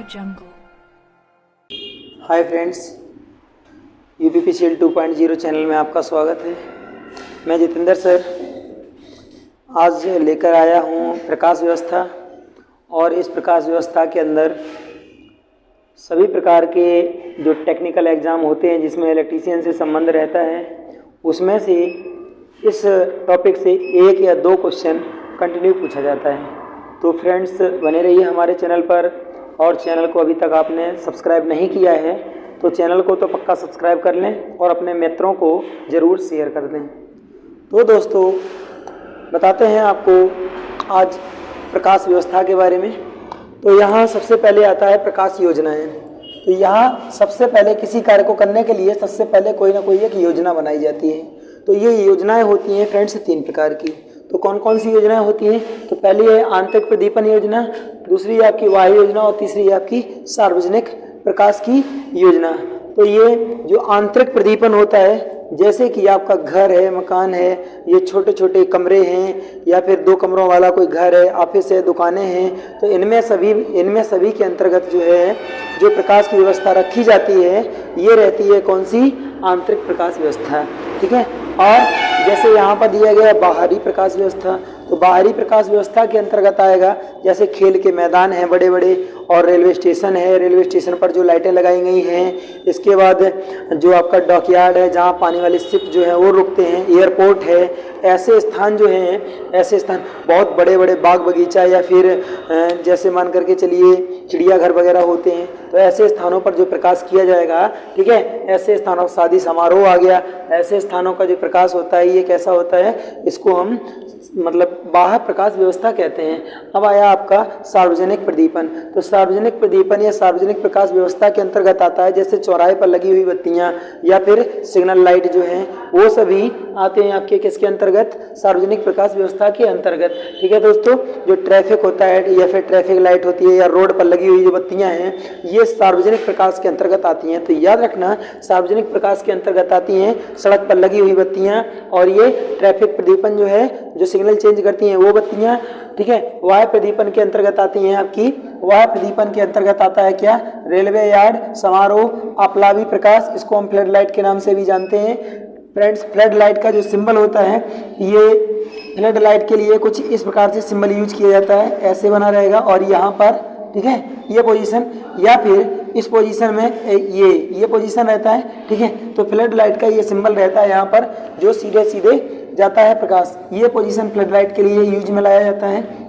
jungle. Hi friends, UPPCL 2.0 channel में आपका स्वागत है। मैं जितेंद्र सर आज लेकर आया हूँ प्रकाश व्यवस्था, और इस प्रकाश व्यवस्था के अंदर सभी प्रकार के जो टेक्निकल एग्ज़ाम होते हैं जिसमें इलेक्ट्रीशियन से संबंध रहता है, उसमें से इस टॉपिक से एक या दो क्वेश्चन कंटिन्यू पूछा जाता है। तो फ्रेंड्स बने रहिए हमारे चैनल पर, और चैनल को अभी तक आपने सब्सक्राइब नहीं किया है तो चैनल को तो पक्का सब्सक्राइब कर लें और अपने मित्रों को ज़रूर शेयर कर दें। तो दोस्तों बताते हैं आपको आज प्रकाश व्यवस्था के बारे में। तो यहाँ सबसे पहले आता है प्रकाश योजनाएं। तो यहाँ सबसे पहले किसी कार्य को करने के लिए सबसे पहले कोई ना कोई एक योजना बनाई जाती है। तो ये योजनाएं होती हैं फ्रेंड्स तीन प्रकार की। तो कौन कौन सी योजनाएं होती हैं? तो पहली है आंतरिक प्रदीपन योजना, दूसरी है आपकी वायु योजना, और तीसरी है आपकी सार्वजनिक प्रकाश की योजना। तो ये जो आंतरिक प्रदीपन होता है, जैसे कि आपका घर है, मकान है, ये छोटे छोटे कमरे हैं, या फिर 2 कमरों वाला कोई घर है, ऑफिस है, दुकानें हैं, तो इनमें सभी के अंतर्गत जो है जो प्रकाश की व्यवस्था रखी जाती है, ये रहती है कौन सी? आंतरिक प्रकाश व्यवस्था। ठीक है। और जैसे यहाँ पर दिया गया बाहरी प्रकाश व्यवस्था, तो बाहरी प्रकाश व्यवस्था के अंतर्गत आएगा जैसे खेल के मैदान हैं बड़े बड़े, और रेलवे स्टेशन है, रेलवे स्टेशन पर जो लाइटें लगाई गई हैं। इसके बाद जो आपका डॉकयार्ड है जहाँ पानी वाले शिप जो है वो रुकते हैं, एयरपोर्ट है, ऐसे स्थान जो हैं, ऐसे स्थान बहुत बड़े बड़े बाग बगीचा, या फिर जैसे मान करके चलिए चिड़ियाघर वगैरह होते हैं, तो ऐसे स्थानों पर जो प्रकाश किया जाएगा, ठीक है, ऐसे स्थानों, शादी समारोह आ गया, ऐसे स्थानों का जो प्रकाश होता है ये कैसा होता है? इसको हम मतलब बाह्य प्रकाश व्यवस्था कहते हैं। अब आया आपका सार्वजनिक प्रदीपन। तो सार्वजनिक प्रदीपन या सार्वजनिक प्रकाश व्यवस्था के अंतर्गत आता है जैसे चौराहे पर लगी हुई बत्तियां या फिर सिग्नल लाइट जो हैं, वो सभी आते हैं आपके किसके अंतर्गत? सार्वजनिक प्रकाश व्यवस्था के अंतर्गत। ठीक है दोस्तों, जो ट्रैफिक होता है या फिर ट्रैफिक लाइट होती है या रोड पर लगी हुई जो बत्तियां हैं, ये सार्वजनिक प्रकाश के अंतर्गत आती हैं। तो याद रखना, सार्वजनिक प्रकाश के अंतर्गत आती हैं सड़क पर लगी हुई बत्तियां, और ये ट्रैफिक प्रदीपन जो है जो सिग्नल चेंज करती हैं वो बत्तियां। ठीक है। वायु प्रदीपन के अंतर्गत आती हैं आपकी, वायु प्रदीपन के अंतर्गत आता है क्या? रेलवे यार्ड, समारोह, अपलावी प्रकाश, इसको हम फ्लड लाइट के नाम से भी जानते हैं। फ्रेंड्स, फ्लड लाइट का जो सिंबल होता है, ये फ्लड लाइट के लिए कुछ इस प्रकार से सिंबल यूज किया जाता है, ऐसे बना रहेगा, और यहाँ पर ठीक है ये पोजीशन, या फिर इस पोजीशन में ये पोजीशन रहता है। ठीक है। तो फ्लड लाइट का ये सिंबल रहता है यहाँ पर, जो सीधे सीधे जाता है प्रकाश, ये पोजीशन फ्लड लाइट के लिए यूज में लाया जाता है।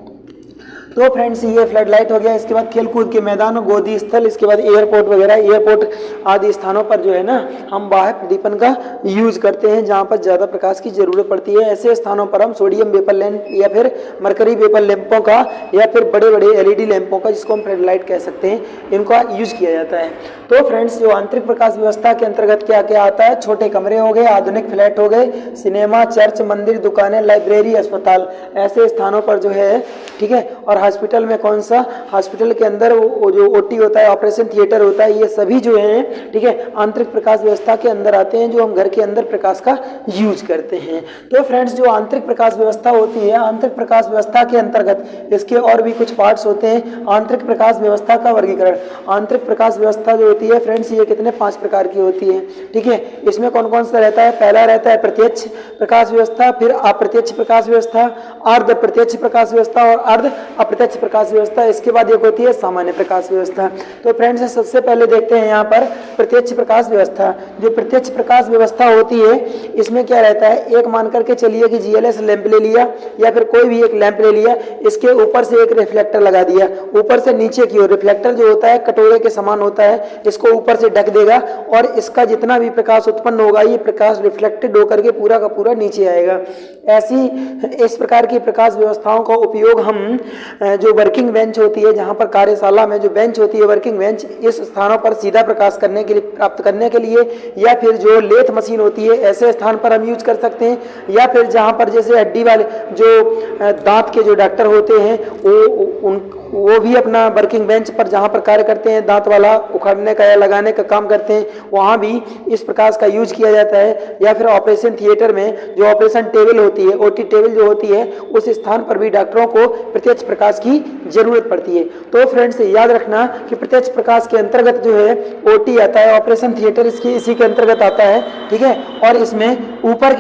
तो फ्रेंड्स ये फ्लड लाइट हो गया। इसके बाद खेलकूद के मैदान, गोदी स्थल, इसके बाद एयरपोर्ट वगैरह, एयरपोर्ट आदि स्थानों पर जो है ना हम बाह्य प्रदीपन का यूज करते हैं जहाँ पर ज़्यादा प्रकाश की जरूरत पड़ती है। ऐसे स्थानों पर हम सोडियम वेपर लैंप या फिर मरकरी वेपर लैंपों का, या फिर बड़े बड़े LED लैंपों का, जिसको हम फ्लड लाइट कह सकते हैं, इनका यूज किया जाता है। तो फ्रेंड्स जो आंतरिक प्रकाश व्यवस्था के अंतर्गत क्या क्या आता है? छोटे कमरे हो गए, आधुनिक फ्लैट हो गए, सिनेमा, चर्च, मंदिर, दुकानें, लाइब्रेरी, अस्पताल, ऐसे स्थानों पर जो है। ठीक है। और हॉस्पिटल में कौन सा? हॉस्पिटल के अंदर वो जो OT होता है, ऑपरेशन थिएटर होता है, ये सभी जो हैं, ठीक है, आंतरिक प्रकाश व्यवस्था के अंदर आते हैं, जो हम घर के अंदर प्रकाश का यूज करते हैं। तो फ्रेंड्स जो आंतरिक प्रकाश व्यवस्था होती है, आंतरिक प्रकाश व्यवस्था के अंतर्गत इसके और भी कुछ पार्ट्स होते हैं। आंतरिक प्रकाश व्यवस्था का वर्गीकरण। आंतरिक प्रकाश व्यवस्था जो होती है फ्रेंड्स, ये कितने 5 प्रकार की होती है। ठीक है। इसमें कौन कौन सा रहता है? पहला रहता है प्रत्यक्ष प्रकाश व्यवस्था, फिर अप्रत्यक्ष प्रकाश व्यवस्था, अर्ध प्रत्यक्ष प्रकाश व्यवस्था और अर्ध अप्रत्यक्ष प्रकाश व्यवस्था। इसके बाद एक होती है सामान्य प्रकाश व्यवस्था। तो फ्रेंड्स सबसे पहले देखते हैं यहाँ पर प्रत्यक्ष प्रकाश व्यवस्था। जो प्रत्यक्ष प्रकाश व्यवस्था होती है, इसमें क्या रहता है? एक मान करके चलिए कि GLS लैंप ले लिया, या फिर कोई भी एक लैंप ले लिया, इसके ऊपर से एक रिफ्लेक्टर लगा दिया, ऊपर से नीचे की ओर। रिफ्लेक्टर जो होता है कटोरे के समान होता है, इसको ऊपर से ढक देगा, और इसका जितना भी प्रकाश उत्पन्न होगा, ये प्रकाश रिफ्लेक्टेड होकर के पूरा का पूरा नीचे आएगा। इस प्रकार की प्रकाश व्यवस्थाओं का उपयोग हम जो वर्किंग बेंच होती है, जहाँ पर कार्यशाला में जो बेंच होती है वर्किंग बेंच, इस स्थानों पर सीधा प्रकाश करने के लिए, प्राप्त करने के लिए, या फिर जो लेथ मशीन होती है ऐसे स्थान पर हम यूज कर सकते हैं। या फिर जहाँ पर जैसे हड्डी वाले जो दांत के जो डॉक्टर होते हैं, वो वो भी अपना वर्किंग बेंच पर जहाँ पर कार्य करते हैं, दांत वाला उखाड़ने का या लगाने का काम करते हैं, वहाँ भी इस प्रकाश का यूज किया जाता है। या फिर ऑपरेशन थिएटर में जो ऑपरेशन टेबल होती है, ओटी टेबल जो होती है, उस स्थान पर भी डॉक्टरों को प्रत्यक्ष प्रकाश की जरूरत पड़ती है। तो फ्रेंड्स याद रखना कि प्रत्यक्ष प्रकाश के अंतर्गत जो है ओटी आता है, ऑपरेशन थिएटर इसी के अंतर्गत आता है, ठीक है। और इसमें ऊपर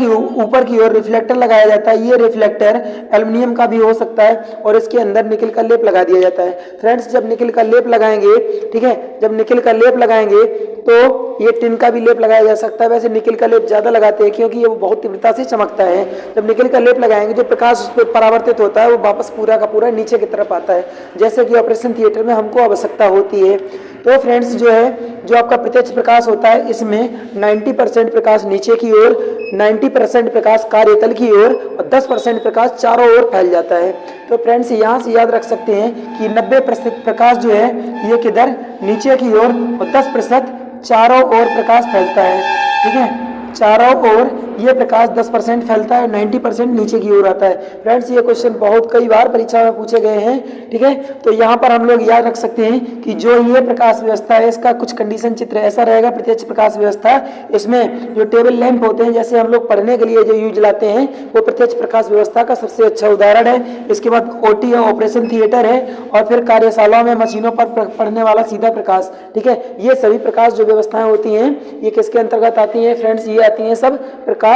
की ओर रिफ्लेक्टर लगाया जाता है। ये रिफ्लेक्टर एल्युमिनियम का भी हो सकता है और इसके अंदर निकल का लेप लगा दिया जाता है। फ्रेंड्स जब निकल का लेप लगाएंगे, ठीक है, जब निकल का लेप लगाएंगे तो ये टिन का भी लेप लगाया जा सकता है। वैसे निकल का लेप ज्यादा लगाते हैं क्योंकि ये बहुत तीव्रता से चमकता है। जब निकल का लेप लगाएंगे जो प्रकाश उस पर परावर्तित होता है वो वापस पूरा का पूरा नीचे की तरफ आता है, जैसे कि ऑपरेशन थिएटर में हमको आवश्यकता होती है। तो फ्रेंड्स जो है जो आपका प्रत्यक्ष प्रकाश होता है इसमें 90% प्रकाश नीचे की ओर, 90% प्रकाश कार्यतल की ओर और 10% प्रकाश चारों ओर फैल जाता है। तो फ्रेंड्स यहाँ से याद रख सकते हैं कि 90% प्रकाश जो है ये किधर नीचे की ओर और 10% चारों ओर प्रकाश फैलता है, ठीक है। चारों ओर ये प्रकाश 10% फैलता है, 90% नीचे की ओर आता है। फ्रेंड्स ये क्वेश्चन बहुत कई बार परीक्षा में पूछे गए हैं, ठीक है। तो यहाँ पर हम लोग याद रख सकते हैं कि जो ये प्रकाश व्यवस्था है इसका कुछ कंडीशन चित्र ऐसा रहेगा। प्रत्यक्ष प्रकाश व्यवस्था, इसमें जो टेबल लैंप होते हैं जैसे हम लोग पढ़ने के लिए जो यूज लाते हैं वो प्रत्यक्ष प्रकाश व्यवस्था का सबसे अच्छा उदाहरण है। इसके बाद ओटी है, ऑपरेशन थिएटर है, और फिर कार्यशालाओं में मशीनों पर पढ़ने वाला सीधा प्रकाश, ठीक है। ये सभी प्रकाश जो व्यवस्थाएं होती हैं ये किसके अंतर्गत आती हैं फ्रेंड्स? ये आती हैं सब प्रकाश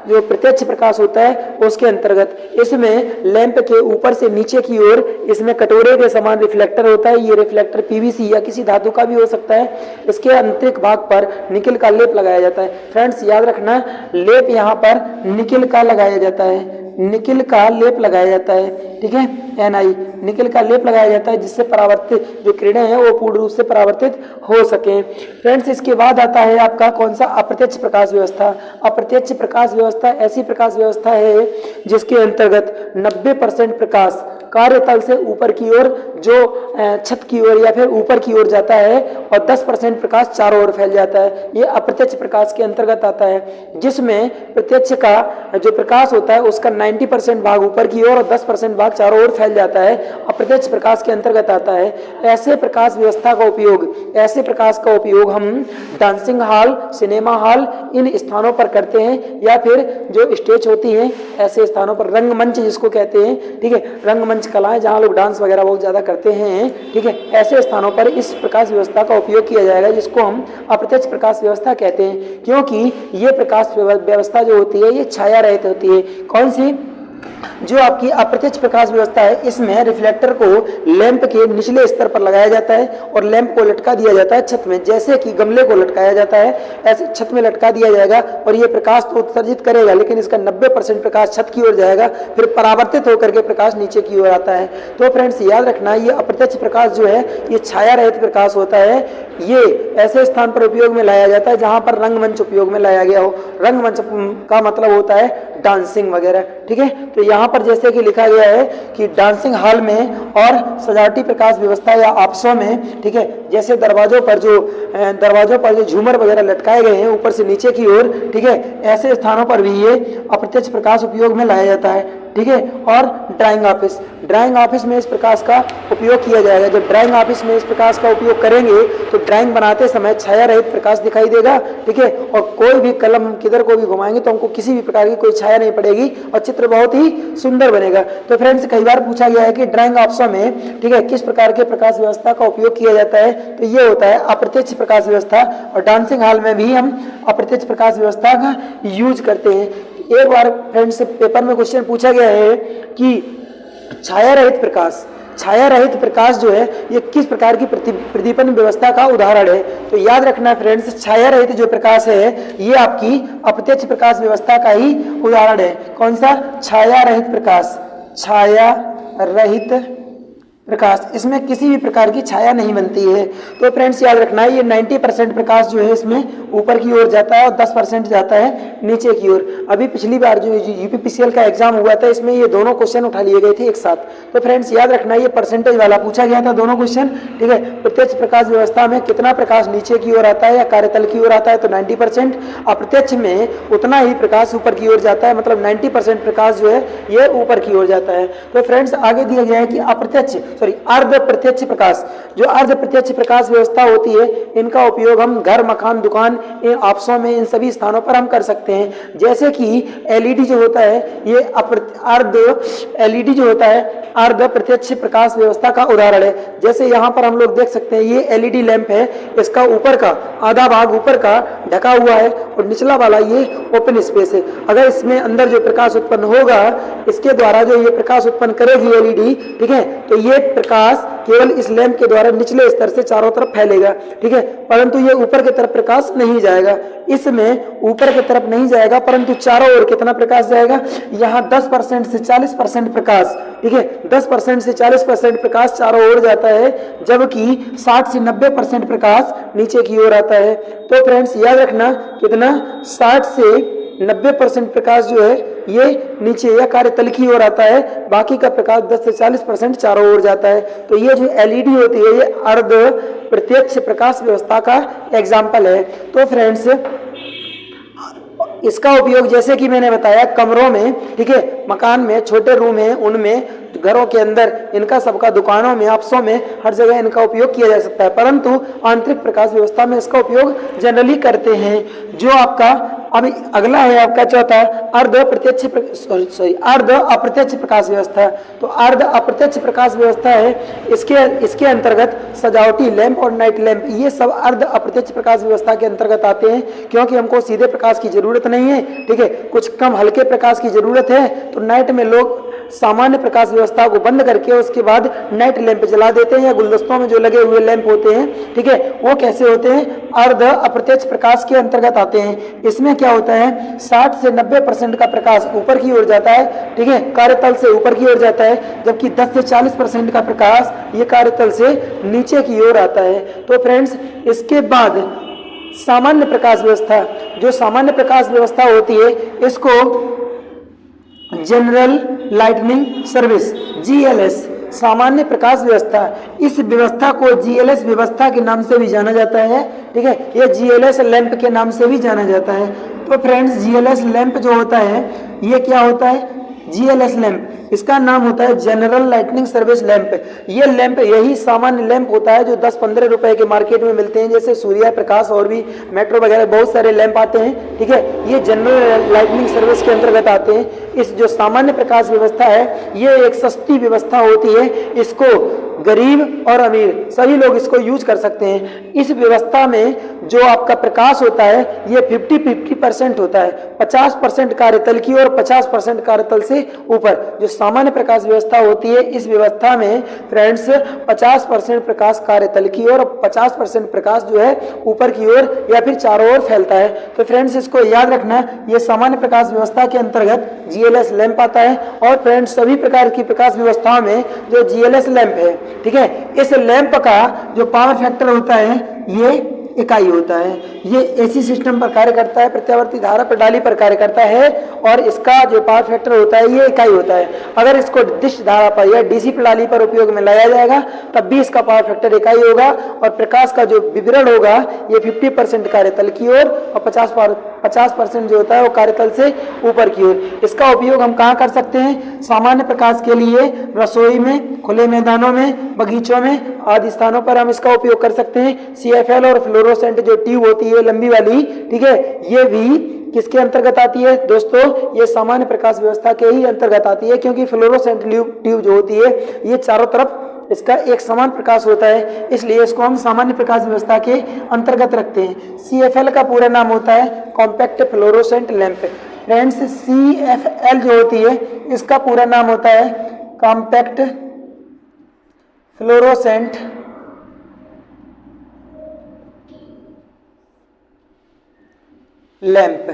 जो प्रत्यक्ष प्रकाश होता है उसके अंतर्गत। इसमें लैंप के ऊपर से नीचे की ओर इसमें कटोरे के समान रिफ्लेक्टर होता है। ये रिफ्लेक्टर पीवीसी या किसी धातु का भी हो सकता है। इसके आंतरिक भाग पर निकल का लेप लगाया जाता है। फ्रेंड्स याद रखना लेप यहाँ पर निकल का लगाया जाता है, निकल का लेप लगाया जाता है, ठीक है। Ni निकल का लेप लगाया जाता है जिससे परावर्तित जो किरणें हैं वो पूर्ण रूप से परावर्तित हो सके। फ्रेंड्स इसके बाद आता है आपका कौन सा? अप्रत्यक्ष प्रकाश व्यवस्था। अप्रत्यक्ष प्रकाश व्यवस्था ऐसी प्रकाश व्यवस्था है जिसके अंतर्गत 90% प्रकाश कार्यतल से ऊपर की ओर जो छत की ओर या फिर ऊपर की ओर जाता है और 10% प्रकाश चारों ओर फैल जाता है। ये अप्रत्यक्ष प्रकाश के अंतर्गत आता है, जिसमें प्रत्यक्ष का जो प्रकाश होता है उसका 90% भाग ऊपर की ओर और 10% भाग चारों ओर फैल जाता है। अप्रत्यक्ष प्रकाश के अंतर्गत आता है। ऐसे प्रकाश व्यवस्था का उपयोग, ऐसे प्रकाश का उपयोग हम डांसिंग हॉल, सिनेमा हॉल इन स्थानों पर करते हैं, या फिर जो स्टेज होती है ऐसे स्थानों पर, रंगमंच जिसको कहते हैं, ठीक है, रंगमंच कलाएं जहां लोग डांस वगैरह बहुत ज्यादा करते हैं, ठीक है, ऐसे स्थानों पर इस प्रकाश व्यवस्था का उपयोग किया जाएगा जिसको हम अप्रत्यक्ष प्रकाश व्यवस्था कहते हैं। क्योंकि ये प्रकाश व्यवस्था जो होती है ये छाया रहित होती है। कौन सी? जो आपकी अप्रत्यक्ष प्रकाश व्यवस्था है इसमें रिफ्लेक्टर को लैंप के निचले स्तर पर लगाया जाता है और लैंप को लटका दिया जाता है छत में, जैसे कि गमले को लटकाया जाता है ऐसे छत में लटका दिया जाएगा और ये प्रकाश तो उत्सर्जित करेगा लेकिन इसका 90% प्रकाश छत की ओर जाएगा, फिर परावर्तित होकर के प्रकाश नीचे की ओर आता है। तो फ्रेंड्स याद रखना ये अप्रत्यक्ष प्रकाश जो है ये छाया रहित प्रकाश होता है। ये ऐसे स्थान पर उपयोग में लाया जाता है जहां पर रंगमंच उपयोग में लाया गया हो। रंगमंच का मतलब होता है डांसिंग वगैरह, ठीक है। तो यहाँ पर जैसे कि लिखा गया है कि डांसिंग हॉल में और सजावटी प्रकाश व्यवस्था या ऑफिसों में, ठीक है, जैसे दरवाजों पर जो झूमर वगैरह लटकाए गए हैं ऊपर से नीचे की ओर, ठीक है, ऐसे स्थानों पर भी ये अप्रत्यक्ष प्रकाश उपयोग में लाया जाता है, ठीक है। और ड्राइंग ऑफिस में इस प्रकाश का उपयोग किया जाएगा। जब ड्राइंग ऑफिस में इस प्रकाश का उपयोग करेंगे तो ड्राइंग बनाते समय छाया रहित प्रकाश दिखाई देगा, ठीक है, और कोई भी कलम किधर को भी घुमाएंगे तो हमको किसी भी प्रकार की कोई छाया नहीं पड़ेगी और चित्र बहुत ही सुंदर बनेगा। तो फ्रेंड्स कई बार पूछा गया है कि ड्राइंग ऑफिसों में, ठीक है, किस प्रकार के प्रकाश व्यवस्था का उपयोग किया जाता है, तो ये होता है अप्रत्यक्ष प्रकाश व्यवस्था। और डांसिंग हॉल में भी हम अप्रत्यक्ष प्रकाश व्यवस्था का यूज करते हैं। एक बार फ्रेंड्स पेपर में क्वेश्चन पूछा गया है कि छाया रहित प्रकाश जो है ये किस प्रकार की प्रदीपन व्यवस्था का उदाहरण है। तो याद रखना फ्रेंड्स छाया रहित जो प्रकाश है ये आपकी अप्रत्यक्ष प्रकाश व्यवस्था का ही उदाहरण है। कौन सा? छाया रहित प्रकाश। छाया रहित प्रकाश, इसमें किसी भी प्रकार की छाया नहीं बनती है। तो फ्रेंड्स याद रखना है ये 90% प्रकाश जो है इसमें ऊपर की ओर जाता है और 10% जाता है नीचे की ओर। अभी पिछली बार जो यूपीपीसीएल का एग्जाम हुआ था इसमें ये दोनों क्वेश्चन उठा लिए गए थे एक साथ। तो फ्रेंड्स याद रखना ये परसेंटेज वाला पूछा गया था दोनों क्वेश्चन, ठीक है। प्रत्यक्ष प्रकाश व्यवस्था में कितना प्रकाश नीचे की ओर आता है या कार्यतल की ओर आता है, तो 90%। अप्रत्यक्ष में उतना ही प्रकाश ऊपर की ओर जाता है, मतलब 90% प्रकाश जो है ये ऊपर की ओर जाता है। तो फ्रेंड्स आगे दिया गया है कि अप्रत्यक्ष अर्ध प्रत्यक्ष प्रकाश, जो अर्ध प्रत्यक्ष प्रकाश व्यवस्था होती है, इनका उपयोग हम घर, मकान, दुकान, इन ऑफिसों में, इन सभी स्थानों पर हम कर सकते हैं। जैसे कि एलईडी जो होता है, ये अर्ध एलईडी जो होता है अर्ध प्रत्यक्ष प्रकाश व्यवस्था का उदाहरण है। जैसे यहाँ पर हम लोग देख सकते हैं, ये एलईडी लैंप है, इसका ऊपर का आधा भाग ऊपर का ढका हुआ है और निचला वाला ये ओपन स्पेस है। अगर इसमें अंदर जो प्रकाश उत्पन्न होगा, इसके द्वारा जो ये प्रकाश उत्पन्न करेगी एलईडी, ठीक है, तो ये प्रकाश केवल इस लैंप के द्वारा निचले स्तर से चारों तरफ फैलेगा, ठीक है, परंतु ये ऊपर की तरफ प्रकाश नहीं जाएगा। इसमें ऊपर की तरफ नहीं जाएगा, परंतु चारों ओर कितना प्रकाश जाएगा, यहाँ 10% से 40% प्रकाश, ठीक है, 10% से 40% प्रकाश चारों ओर जाता है, जबकि 60 से 90% प्रकाश नीचे की ओर आता है। तो फ्रेंड्स याद रखना, कितना, 60 से 90% प्रकाश जो है ये नीचे या कार्यतल की ओर आता है, बाकी का प्रकाश 10 से 40% चारों ओर जाता है। तो ये जो एलईडी होती है, ये अर्ध प्रत्यक्ष प्रकाश व्यवस्था का एग्जाम्पल है। तो फ्रेंड्स इसका उपयोग जैसे कि मैंने बताया कमरों में, ठीक है, मकान में, छोटे रूम है उनमें, घरों के अंदर, इनका सबका, दुकानों में, ऑफिसों में, हर जगह इनका उपयोग किया जा सकता है, परंतु आंतरिक प्रकाश व्यवस्था में इसका उपयोग जनरली करते हैं। जो आपका अभी अगला है आपका चौथा, अर्ध अप्रत्यक्ष प्रकाश व्यवस्था। तो अर्ध अप्रत्यक्ष प्रकाश व्यवस्था है, इसके अंतर्गत सजावटी लैंप और नाइट लैंप, ये सब अर्ध अप्रत्यक्ष प्रकाश व्यवस्था के अंतर्गत आते हैं, क्योंकि हमको सीधे प्रकाश की जरूरत नहीं है, ठीक है, कुछ कम हल्के प्रकाश की जरूरत है। तो नाइट में लोग सामान्य प्रकाश व्यवस्था को बंद करके उसके बाद नाइट लैंप जला देते हैं, या गुलदस्तों में जो लगे हुए लैंप होते हैं, ठीक है, वो कैसे होते हैं, अर्ध अप्रत्यक्ष प्रकाश के अंतर्गत आते हैं। इसमें क्या होता है, 60 से 90% का प्रकाश ऊपर की ओर जाता है, ठीक है, कार्यतल से ऊपर की ओर जाता है, जबकि 10 से 40% का प्रकाश ये कार्यतल से नीचे की ओर आता है। तो फ्रेंड्स इसके बाद सामान्य प्रकाश व्यवस्था, जो सामान्य प्रकाश व्यवस्था होती है, इसको जनरल लाइटनिंग सर्विस, जीएलएस, सामान्य प्रकाश व्यवस्था, इस व्यवस्था को जीएलएस व्यवस्था के नाम से भी जाना जाता है, ठीक है, ये जीएलएस लैंप के नाम से भी जाना जाता है। तो फ्रेंड्स जीएलएस लैंप जो होता है, ये क्या होता है, जीएलएस लैंप, इसका नाम होता है जनरल लाइटनिंग सर्विस लैंप। ये लैंप यही सामान्य लैंप होता है जो 10-15 रुपए के मार्केट में मिलते हैं, जैसे सूर्या प्रकाश और भी मेट्रो वगैरह बहुत सारे लैंप आते हैं, ठीक है, ये जनरल लाइटनिंग सर्विस के अंतर्गत आते हैं। इस जो सामान्य प्रकाश व्यवस्था है, ये एक सस्ती व्यवस्था होती है, इसको गरीब और अमीर सभी लोग इसको यूज कर सकते हैं। इस व्यवस्था में जो आपका प्रकाश होता है, ये 50-50% होता है, 50% कार्यतल की और 50% कार्यतल से ऊपर। जो सामान्य प्रकाश व्यवस्था होती है, इस व्यवस्था में फ्रेंड्स 50% प्रकाश कार्यतल की ओर और 50% प्रकाश जो है ऊपर की ओर या फिर चारों ओर फैलता है। तो फ्रेंड्स इसको याद रखना, ये सामान्य प्रकाश व्यवस्था के अंतर्गत जीएलएस लैंप आता है। और फ्रेंड्स सभी प्रकार की प्रकाश व्यवस्थाओं में जो जीएलएस लैंप है, ठीक है, इस लैंप का जो पावर फैक्टर होता है, ये इकाई होता है। ये एसी सिस्टम पर कार्य करता है, प्रत्यावर्ती धारा प्रणाली पर कार्य करता है, और इसका जो पावर फैक्टर होता है ये इकाई होता है। अगर इसको डिश धारा पर या डीसी प्रणाली पर उपयोग में लाया जाएगा, तब भी इसका पावर फैक्टर इकाई होगा, और प्रकाश का जो विवरण होगा ये 50% कार्यतल की ओर और 50% जो होता है वो कार्यतल से ऊपर की ओर। इसका उपयोग हम कहाँ कर सकते हैं, सामान्य प्रकाश के लिए रसोई में, खुले मैदानों में, बगीचों में आदि स्थानों पर हम इसका उपयोग कर सकते हैं। सीएफएल और फ्लोरोसेंट जो ट्यूब होती है लंबी वाली, ठीक है, ये भी किसके अंतर्गत आती है दोस्तों, ये सामान्य प्रकाश व्यवस्था के ही अंतर्गत आती है, क्योंकि फ्लोरोसेंट ट्यूब जो होती है ये चारों तरफ इसका एक समान प्रकाश होता है, इसलिए इसको हम सामान्य प्रकाश व्यवस्था के अंतर्गत रखते हैं। सीएफएल का पूरा नाम होता है compact fluorescent lamp. Friends CFL जो होती है इसका पूरा नाम होता है कॉम्पैक्ट फ्लोरोसेंट लैंप।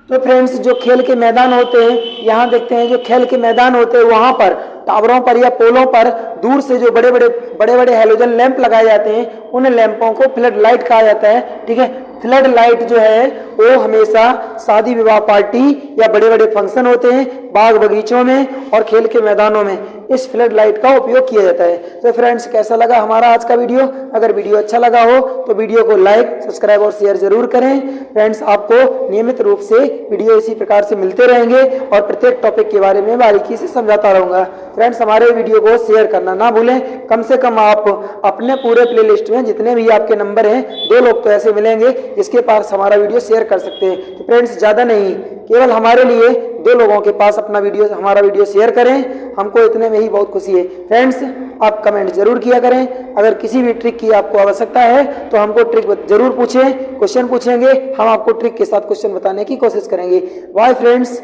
तो फ्रेंड्स जो खेल के मैदान होते हैं, यहाँ देखते हैं जो खेल के मैदान होते हैं वहां पर टावरों पर या पोलों पर दूर से जो बड़े बड़े हैलोजन लैंप लगाए जाते हैं, उन लैंपों को फ्लड लाइट कहा जाता है, ठीक है। फ्लड लाइट जो है वो हमेशा शादी विवाह पार्टी या बड़े बड़े फंक्शन होते हैं, बाग बगीचों में और खेल के मैदानों में, इस फ्लड लाइट का उपयोग किया जाता है। तो फ्रेंड्स, कैसा लगा हमारा आज का वीडियो? अगर वीडियो अच्छा लगा हो तो वीडियो को लाइक, सब्सक्राइब और शेयर जरूर करें। फ्रेंड्स, आपको नियमित रूप से वीडियो इसी प्रकार से मिलते रहेंगे और प्रत्येक टॉपिक के बारे में बारीकी से समझाता रहूंगा। फ्रेंड्स, हमारे वीडियो को शेयर करना ना भूलें। कम से कम आप अपने पूरे प्लेलिस्ट में जितने भी आपके नंबर हैं, 2 लोग तो ऐसे मिलेंगे जिसके पास हमारा वीडियो शेयर कर सकते हैं। तो फ्रेंड्स, ज़्यादा नहीं, केवल हमारे लिए 2 लोगों के पास हमारा वीडियो शेयर करें। हमको इतने में ही बहुत खुशी है। फ्रेंड्स, आप कमेंट जरूर किया करें। अगर किसी भी ट्रिक की आपको आवश्यकता है तो हमको ट्रिक जरूर पूछें, क्वेश्चन पूछेंगे, हम आपको ट्रिक के साथ क्वेश्चन बताने की कोशिश करेंगे। Bye friends,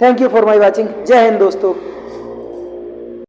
thank you for my watching. जय हिंद दोस्तों।